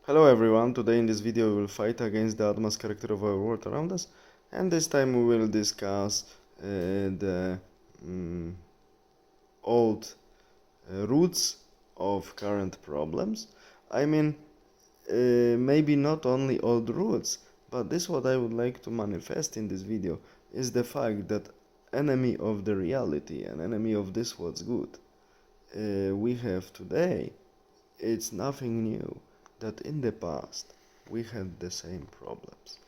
Hello everyone, today in this video we will fight against the advanced character of our world around us, and this time we will discuss the old roots of current problems. I mean, maybe not only old roots, but this what I would like to manifest in this video is the fact that enemy of the reality and enemy of this what's good we have today, it's nothing new, that in the past we had the same problems.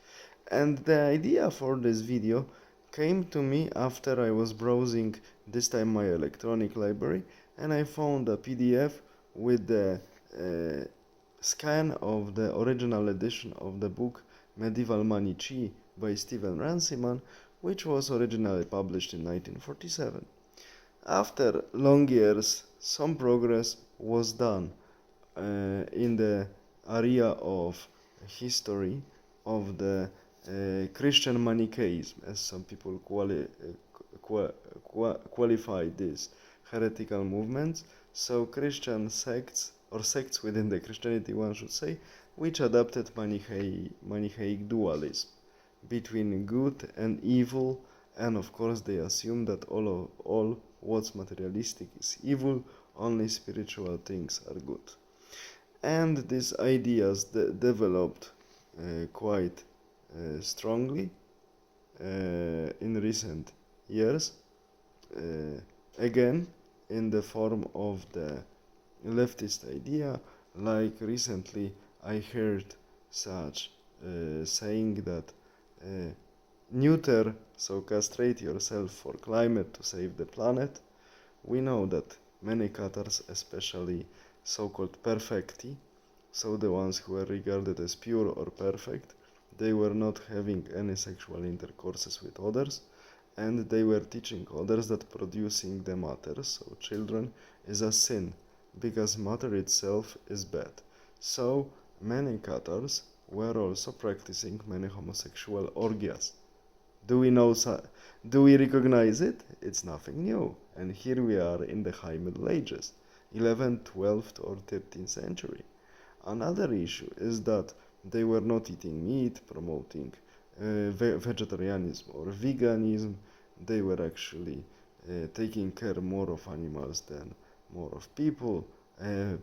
And the idea for this video came to me after I was browsing this time my electronic library, and I found a PDF with the scan of the original edition of the book Medieval Manichae by Stephen Runciman, which was originally published in 1947. After long years, some progress was done in the area of history of the Christian Manichaeism, as some people qualify this heretical movements. So Christian sects, or sects within the Christianity one should say, which adopted Manichaeic dualism between good and evil, and of course they assume that all what's materialistic is evil, only spiritual things are good. And these ideas developed quite strongly in recent years, again in the form of the leftist idea. Like recently I heard such saying that neuter, so castrate yourself for climate to save the planet. We know that many Catars, especially so-called perfecti, so the ones who were regarded as pure or perfect, they were not having any sexual intercourses with others, and they were teaching others that producing the matter, so children, is a sin, because matter itself is bad. So many Catars were also practicing many homosexual orgies. Do we recognize it? It's nothing new. And here we are in the High Middle Ages, 11th, 12th or 13th century. Another issue is that they were not eating meat, promoting vegetarianism or veganism. They were actually taking care more of animals than more of people.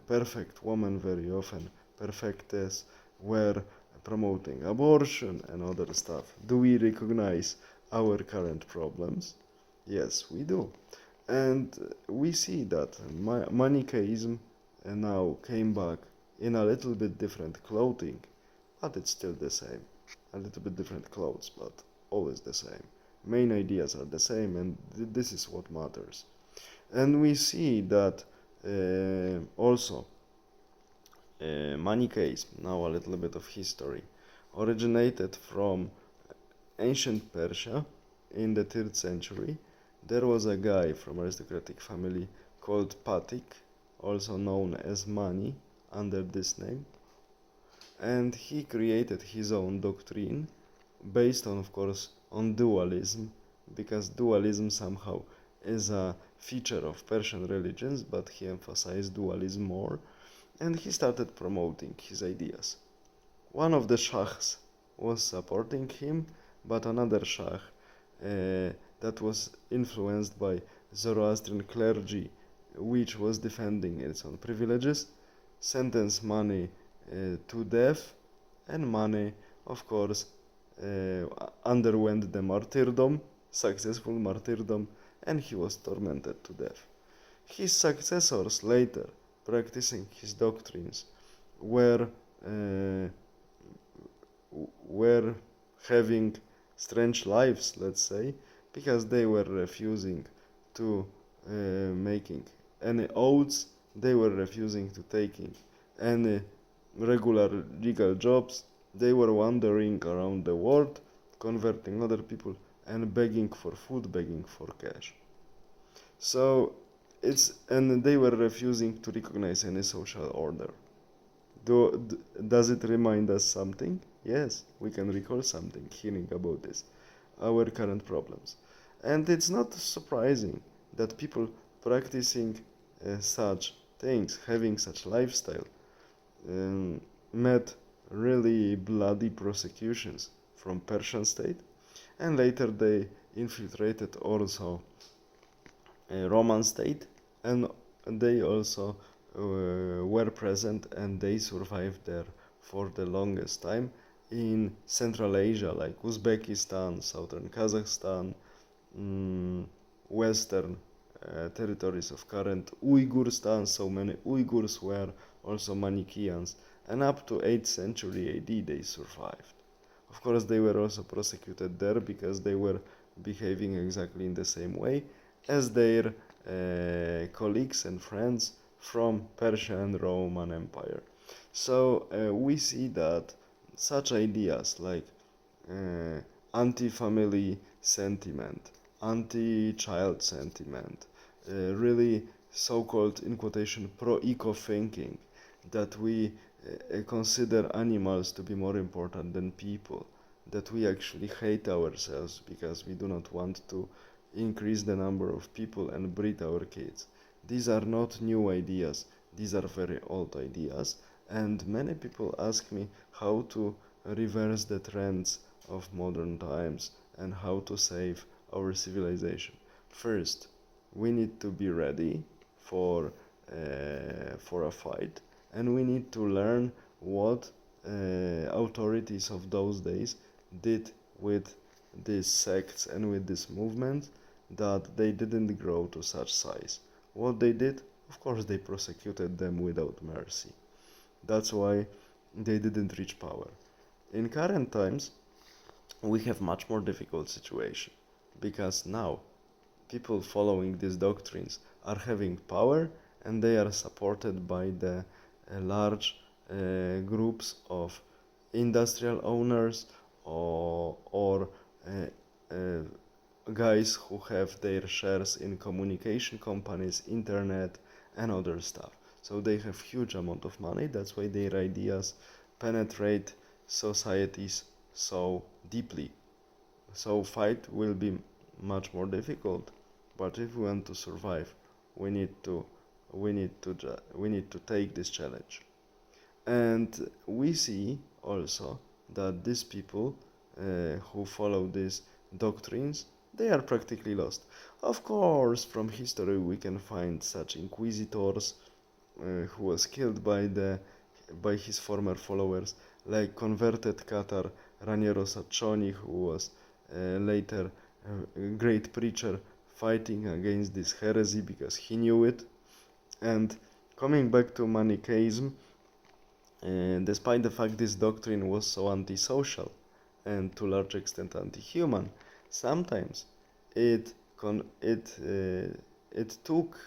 Perfect women very often, perfectes, were promoting abortion and other stuff. Do we recognize our current problems? Yes, we do. And we see that Manichaeism now came back in a little bit different clothing, but it's still the same. A little bit different clothes, but always the same. Main ideas are the same, and this is what matters. And we see that also Manichaeism, now a little bit of history, originated from ancient Persia in the 3rd century. There was a guy from aristocratic family called Patik, also known as Mani under this name, and he created his own doctrine based on, of course, on dualism, because dualism somehow is a feature of Persian religions, but he emphasized dualism more, and he started promoting his ideas. One of the shahs was supporting him, but another shah that was influenced by Zoroastrian clergy, which was defending its own privileges, sentenced Mani to death, and Mani, of course, underwent the martyrdom, successful martyrdom, and he was tormented to death. His successors later, practicing his doctrines, were having strange lives, let's say, because they were refusing to making any oaths, they were refusing to taking any regular legal jobs, they were wandering around the world, converting other people and begging for food, begging for cash. So and they were refusing to recognize any social order. Does it remind us something? Yes, we can recall something hearing about this, our current problems. And it's not surprising that people practicing such things, having such lifestyle, met really bloody prosecutions from Persian state, and later they infiltrated also Roman state, and they also were present and they survived there for the longest time in Central Asia, like Uzbekistan, southern Kazakhstan, mm, western territories of current Uyghurstan. So many Uyghurs were also Manichaeans, and up to 8th century AD they survived. Of course, they were also prosecuted there because they were behaving exactly in the same way as their colleagues and friends from Persia and Roman Empire. So we see that such ideas like uh, anti-family sentiment, anti-child sentiment, really so-called in quotation pro-eco thinking, that we consider animals to be more important than people, that we actually hate ourselves because we do not want to increase the number of people and breed our kids. These are not new ideas, these are very old ideas, and many people ask me how to reverse the trends of modern times and how to save our civilization. First, we need to be ready for a fight, and we need to learn what authorities of those days did with these sects and with this movement, that they didn't grow to such size. What they did, of course, they prosecuted them without mercy. That's why they didn't reach power. In current times, we have much more difficult situation because now people following these doctrines are having power and they are supported by the large groups of industrial owners or guys who have their shares in communication companies, internet, and other stuff. So they have huge amount of money. That's why their ideas penetrate societies so deeply. So fight will be much more difficult. But if we want to survive, we need to we need to take this challenge. And we see also that these people who follow these doctrines, they are practically lost. Of course, from history we can find such inquisitors who was killed by his former followers, like converted Cathar Raniero Saccioni, who was later a great preacher fighting against this heresy because he knew it. And coming back to Manichaeism, despite the fact this doctrine was so antisocial and to a large extent anti-human, sometimes it it took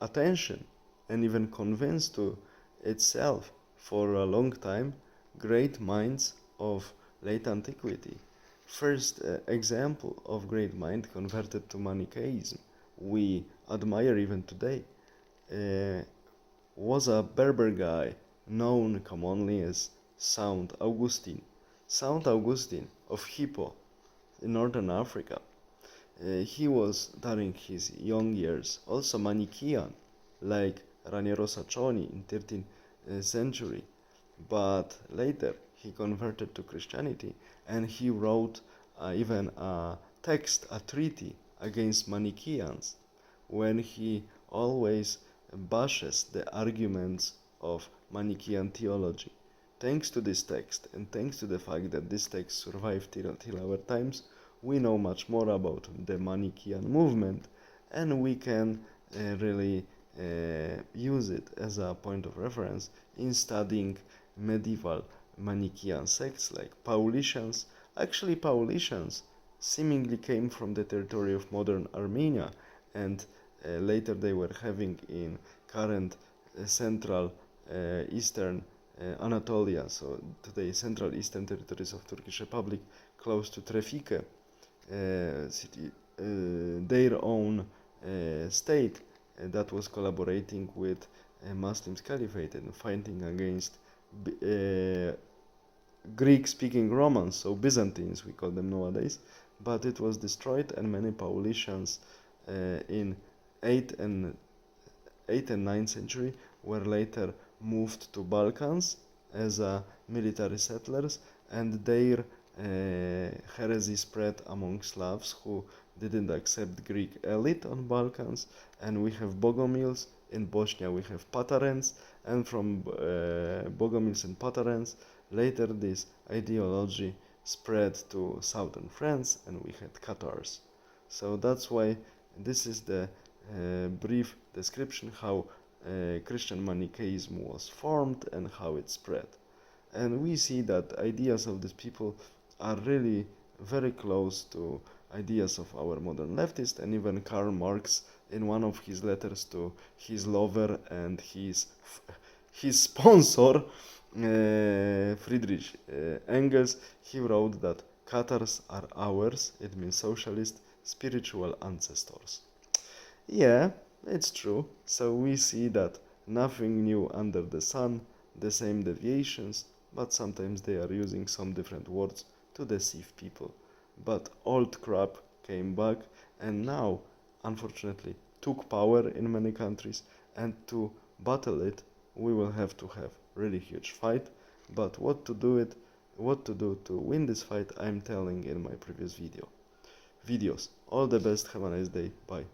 attention and even convinced to itself for a long time great minds of late antiquity. First example of great mind converted to Manichaeism we admire even today was a Berber guy known commonly as Saint Augustine. Saint Augustine of Hippo in northern Africa. He was, during his young years, also Manichaean, like Raniero Saccioni in 13th century. But later he converted to Christianity and he wrote even a text, a treaty against Manichaeans, when he always bashes the arguments of Manichaean theology. Thanks to this text and thanks to the fact that this text survived till our times, we know much more about the Manichaean movement, and we can really use it as a point of reference in studying medieval Manichaean sects like Paulicians. Actually, Paulicians seemingly came from the territory of modern Armenia, and later they were having in current central eastern Anatolia, so today central eastern territories of Turkish Republic, close to Trefike city, their own state that was collaborating with Muslims Caliphate and fighting against Greek-speaking Romans, so Byzantines we call them nowadays, but it was destroyed and many Paulicians in 8th and 9th century were later moved to Balkans as military settlers, and their heresy spread among Slavs who didn't accept Greek elite on Balkans, and we have Bogomils. In Bosnia we have Patarens, and from Bogomils and Patarens later this ideology spread to southern France, and we had Catars. So that's why this is the brief description how Christian Manichaeism was formed and how it spread. And we see that ideas of these people are really very close to ideas of our modern leftists, and even Karl Marx in one of his letters to his lover and his sponsor Friedrich Engels, he wrote that Catars are ours, it means socialist, spiritual ancestors. Yeah, it's true. So we see that nothing new under the sun, the same deviations, but sometimes they are using some different words to deceive people. But old crap came back and now, unfortunately, took power in many countries, and to battle it, we will have to have really huge fight. But what to do to win this fight, I'm telling in my previous videos. All the best, have a nice day, bye.